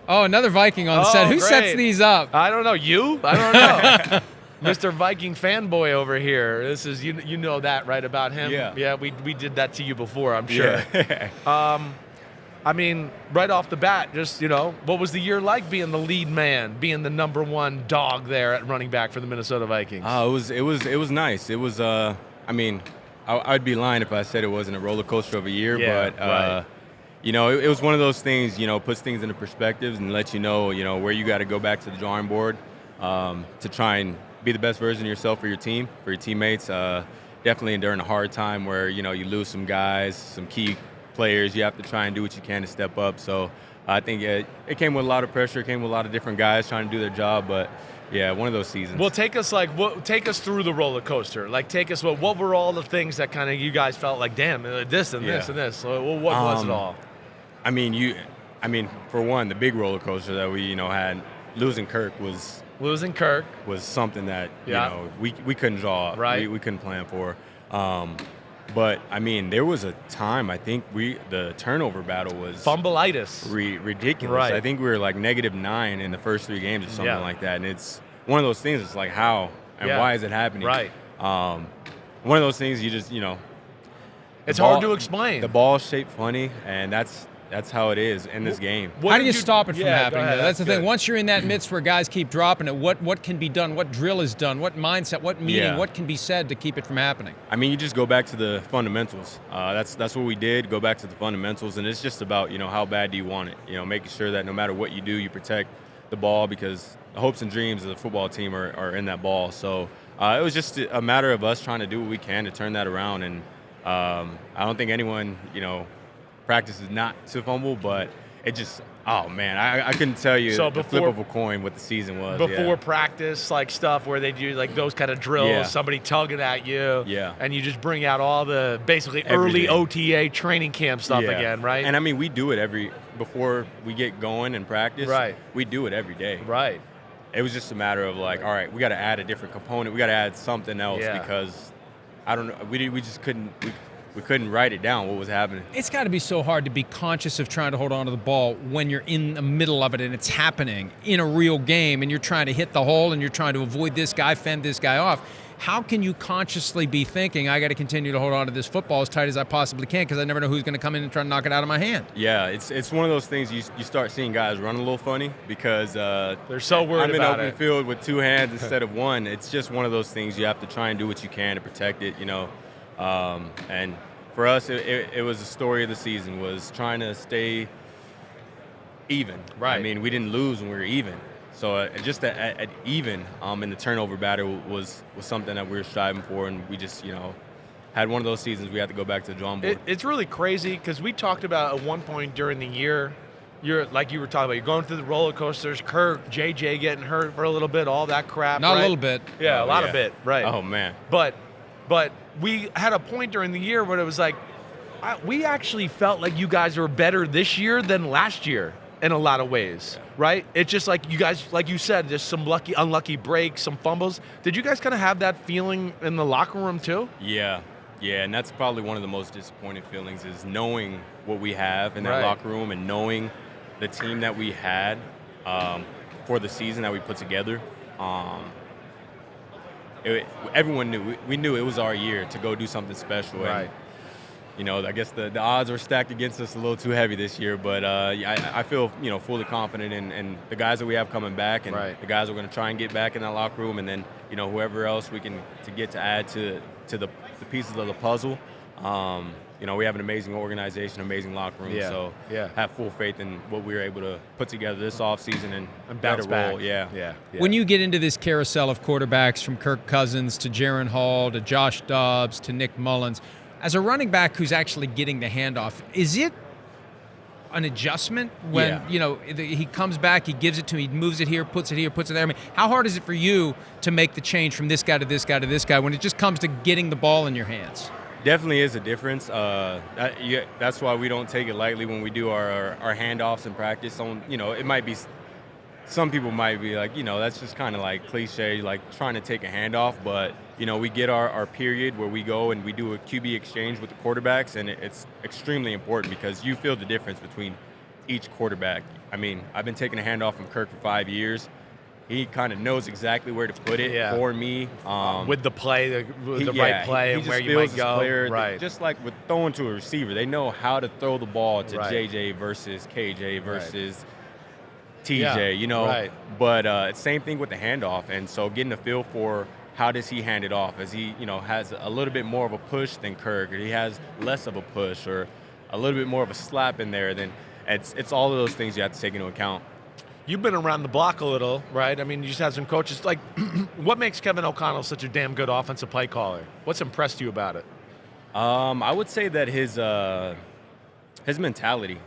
Oh, another Viking on the set. Who sets these up? I don't know. You? I don't know. Mr. Viking fanboy over here. This is you know that right about him? Yeah, we did that to you before, I'm sure. Yeah. I mean, right off the bat, just, what was the year like being the lead man, being the number one dog there at running back for the Minnesota Vikings? It was nice. It was I mean, I'd be lying if I said it wasn't a roller coaster of a year, but right. it was one of those things, puts things into perspectives and lets you know, where you got to go back to the drawing board to try and be the best version of yourself for your team, for your teammates. Definitely during a hard time where, you lose some guys, some key players, you have to try and do what you can to step up. So I think it came with a lot of pressure, it came with a lot of different guys trying to do their job, but yeah, one of those seasons. Well, take us through the roller coaster. Like, take us, what were all the things that kind of you guys felt like, damn, this and this and this. So what was it all? I mean, for one, the big roller coaster that we, had, losing Kirk was something that, we couldn't draw up. Right. We couldn't plan for. But, I mean, there was a time, I think the turnover battle was fumbleitis. Ridiculous. Right. I think we were like -9 in the first 3 games or something like that. And it's one of those things, it's like how and why is it happening? Right. One of those things you just, it's hard to explain. The ball's shaped funny, and that's how it is in this game. How do you stop it from happening? Go ahead. That's the thing. Once you're in that midst where guys keep dropping it, what can be done? What drill is done? What mindset? What meaning? What can be said to keep it from happening? I mean, you just go back to the fundamentals. That's what we did. Go back to the fundamentals, and it's just about how bad do you want it? Making sure that no matter what you do, you protect the ball because the hopes and dreams of the football team are in that ball. So it was just a matter of us trying to do what we can to turn that around. And I don't think anyone practices not to fumble, but it just, oh man, I couldn't tell you the flip of a coin what the season was. Before practice, like stuff where they do like those kind of drills, somebody tugging at you, and you just bring out all the basically early OTA training camp stuff again, right? And I mean, we do it before we get going in practice. Right. We do it every day. Right. It was just a matter of like, all right, we got to add a different component. We got to add something else because I don't know, we just couldn't. We couldn't write it down, what was happening. It's got to be so hard to be conscious of trying to hold on to the ball when you're in the middle of it and it's happening in a real game and you're trying to hit the hole and you're trying to avoid this guy, fend this guy off. How can you consciously be thinking, I got to continue to hold on to this football as tight as I possibly can because I never know who's going to come in and try to knock it out of my hand? Yeah, it's one of those things you start seeing guys run a little funny because they're so worried about I'm in open field with 2 hands instead of 1. It's just one of those things you have to try and do what you can to protect it, and for us, it was the story of the season, was trying to stay even. Right. I mean, we didn't lose when we were even. So just at even in the turnover battle was something that we were striving for, and we just, had one of those seasons we had to go back to the drawing board. It's really crazy because we talked about at one point during the year, like you were talking about, you're going through the roller coasters, Kirk, JJ getting hurt for a little bit, all that crap. Not a little bit. Yeah, a lot of bit, right. Oh, man. But we had a point during the year where it was like, we actually felt like you guys were better this year than last year in a lot of ways, right? It's just like you guys, like you said, just some unlucky breaks, some fumbles. Did you guys kind of have that feeling in the locker room too? Yeah, and that's probably one of the most disappointing feelings is knowing what we have in that locker room and knowing the team that we had for the season that we put together. Everyone knew. We knew it was our year to go do something special. Right. And, I guess the odds were stacked against us a little too heavy this year. But I feel, fully confident in the guys that we have coming back and the guys we're going to try and get back in that locker room. And then, whoever else we can to add to the pieces of the puzzle. We have an amazing organization, amazing locker room. So have full faith in what we were able to put together this offseason and bounce back. Yeah. When you get into this carousel of quarterbacks from Kirk Cousins to Jaron Hall to Josh Dobbs to Nick Mullins, as a running back who's actually getting the handoff, is it an adjustment when, he comes back, he gives it to me, he moves it here, puts it there? I mean, how hard is it for you to make the change from this guy to this guy to this guy when it just comes to getting the ball in your hands? Definitely is a difference. That's why we don't take it lightly when we do our handoffs in practice. It might be, some people might be like, that's just kind of like cliche, like trying to take a handoff. But, we get our period where we go and we do a QB exchange with the quarterbacks, and it's extremely important because you feel the difference between each quarterback. I mean, I've been taking a handoff from Kirk for 5 years. He kind of knows exactly where to put it for me. With the play, the right play, and where you might go. Player, right. Just like with throwing to a receiver, they know how to throw the ball to JJ versus KJ versus TJ, you know. Right. But same thing with the handoff. And so getting a feel for how does he hand it off? As he, has a little bit more of a push than Kirk, or he has less of a push, or a little bit more of a slap in there, then it's all of those things you have to take into account. You've been around the block a little, right? I mean, you just had some coaches. Like, what makes Kevin O'Connell such a damn good offensive play caller? What's impressed you about it? I would say that his mentality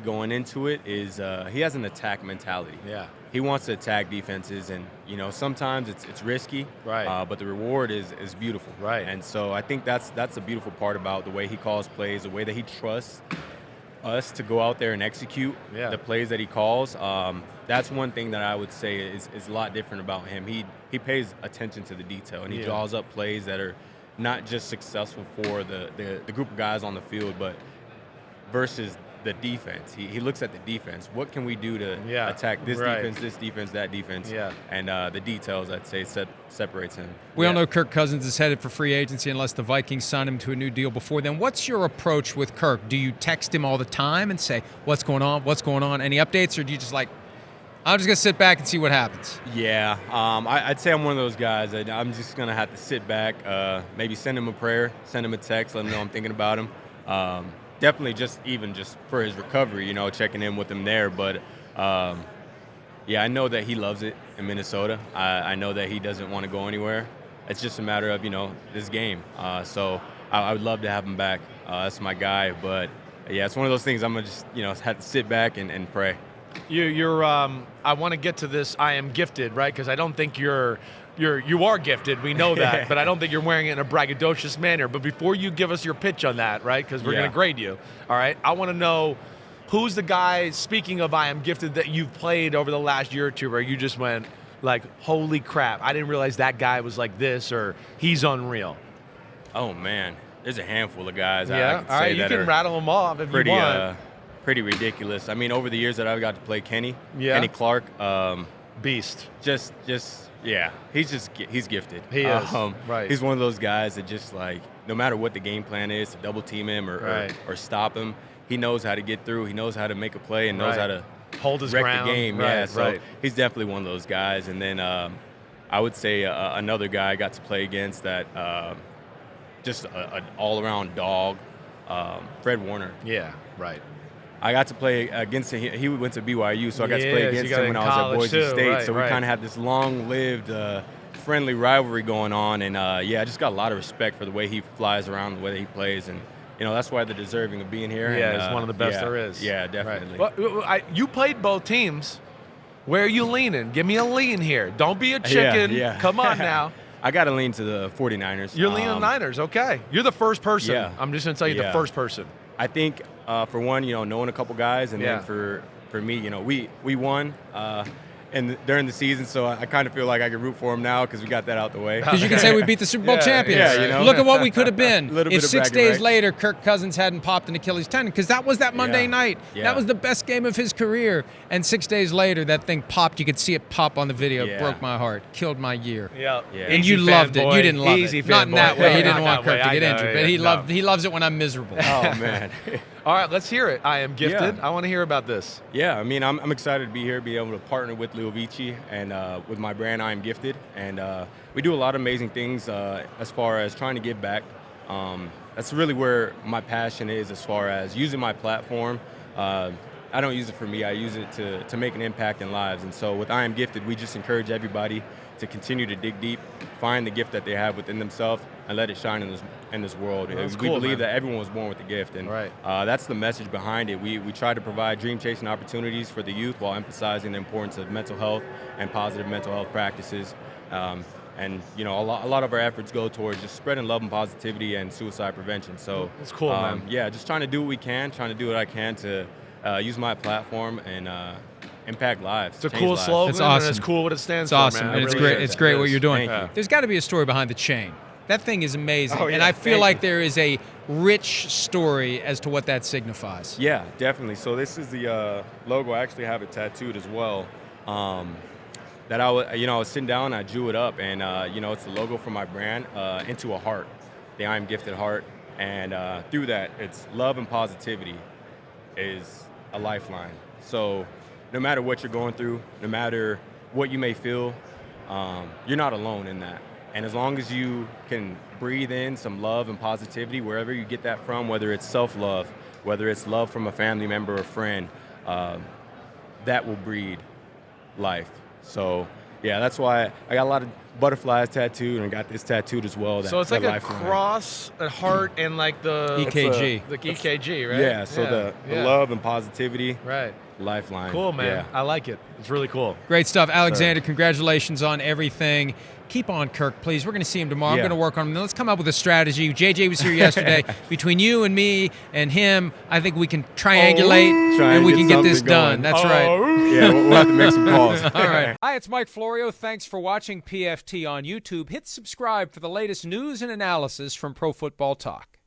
going into it is he has an attack mentality. Yeah. He wants to attack defenses, and sometimes it's risky, right? But the reward is beautiful, right? And so I think that's a beautiful part about the way he calls plays, the way that he trusts us to go out there and execute the plays that he calls. That's one thing that I would say is a lot different about him. He pays attention to the detail, and he draws up plays that are not just successful for the group of guys on the field, but versus the defense. He looks at the defense. What can we do to attack this defense, that defense? Yeah. And the details, I'd say, separates him. We all know Kirk Cousins is headed for free agency unless the Vikings sign him to a new deal before then. What's your approach with Kirk? Do you text him all the time and say, what's going on? What's going on? Any updates? Or do you just I'm just going to sit back and see what happens? Yeah. I'd say I'm one of those guys that I'm just going to have to sit back, maybe send him a prayer, send him a text, let him know I'm thinking about him. Definitely just for his recovery, checking in with him there. But, I know that he loves it in Minnesota. I know that he doesn't want to go anywhere. It's just a matter of, this game. So I would love to have him back. That's my guy. But, it's one of those things I'm going to just, have to sit back and pray. You're I want to get to this I am gifted, right? Because I don't think you are gifted. We know that, but I don't think you're wearing it in a braggadocious manner. But before you give us your pitch on that, right? Because we're going to grade you. All right. I want to know who's the guy, speaking of I am gifted, that you've played over the last year or two where you just went like, holy crap, I didn't realize that guy was like this, or he's unreal. Oh, man. There's a handful of guys. Yeah. All right. You can rattle them off if you want. Pretty ridiculous. I mean, over the years that I've got to play Kenny Clark, beast. Just he's gifted. He is. Right. He's one of those guys that just no matter what the game plan is, to double team him or stop him, he knows how to get through. He knows how to make a play and knows how to hold his wreck ground. The game. So he's definitely one of those guys. And then I would say another guy I got to play against that just an all-around dog, Fred Warner. Yeah. Right. I got to play against him. He went to BYU, so I got to play against him when I was at Boise State. So we kind of had this long-lived, friendly rivalry going on. And, I just got a lot of respect for the way he flies around, the way that he plays. And, that's why they're deserving of being here. Yeah, he's one of the best there is. Yeah, definitely. Right. Well, you played both teams. Where are you leaning? Give me a lean here. Don't be a chicken. Yeah. Come on now. I got to lean to the 49ers. You're leaning the Niners. Okay. You're the first person. Yeah. I'm just going to tell you the first person. I think for one, knowing a couple guys, and then for me, we won during the season, so I kind of feel like I can root for them now because we got that out the way. Because you can say we beat the Super Bowl champions. Yeah, Look at what we could have been if 6 days right. later Kirk Cousins hadn't popped an Achilles tendon, because that was that Monday night. Yeah. That was the best game of his career, and 6 days later that thing popped. You could see it pop on the video. It broke my heart. Killed my year. Yeah. And you loved it. You didn't love it. Not in that way. He didn't want Kirk to get injured, but he loves it when I'm miserable. Oh, man. All right, let's hear it. I am gifted. I want to hear about this. Yeah, I mean, I'm excited to be here, be able to partner with Leo Vici and with my brand, I Am Gifted. And we do a lot of amazing things as far as trying to give back. That's really where my passion is as far as using my platform. I don't use it for me. I use it to make an impact in lives. And so with I Am Gifted, we just encourage everybody to continue to dig deep, find the gift that they have within themselves, and let it shine in this world. That's we cool, believe man. that everyone was born with a gift, and that's the message behind it. We try to provide dream-chasing opportunities for the youth while emphasizing the importance of mental health and positive mental health practices. And a lot of our efforts go towards just spreading love and positivity and suicide prevention. So it's cool, man. Yeah, just trying to do what we can, trying to do what I can to use my platform and impact lives. It's a cool slogan. It's awesome. And it's cool what it stands for, for, awesome. man. And it's great. It's great what you're doing. Thank you. There's got to be a story behind the chain. That thing is amazing. Oh, yeah. And I feel Thank like you. there is a rich story as to what that signifies. Yeah, definitely. So this is the logo. I actually have it tattooed as well. That I was sitting down, I drew it up, and it's the logo for my brand into a heart, the I Am Gifted heart, and through that, it's love and positivity is a lifeline. So no matter what you're going through, no matter what you may feel, you're not alone in that. And as long as you can breathe in some love and positivity, wherever you get that from, whether it's self-love, whether it's love from a family member or friend, that will breed life. So, yeah, that's why I got a lot of butterflies tattooed, and I got this tattooed as well. So it's like a lifeline. cross, a heart, and like the EKG. The EKG, right? Yeah, so the love and positivity, Right. lifeline. Cool, man. Yeah. I like it. It's really cool. Great stuff. Alexander, congratulations on everything. Keep on Kirk, please. We're going to see him tomorrow. I'm Yeah. going to work on him. Let's come up with a strategy. JJ was here yesterday. Between you and me and him, I think we can triangulate Try and we get can get this something done. going. That's right. Yeah, we'll have to make some calls. All right. Hi, it's Mike Florio. Thanks for watching PFT on YouTube. Hit subscribe for the latest news and analysis from Pro Football Talk.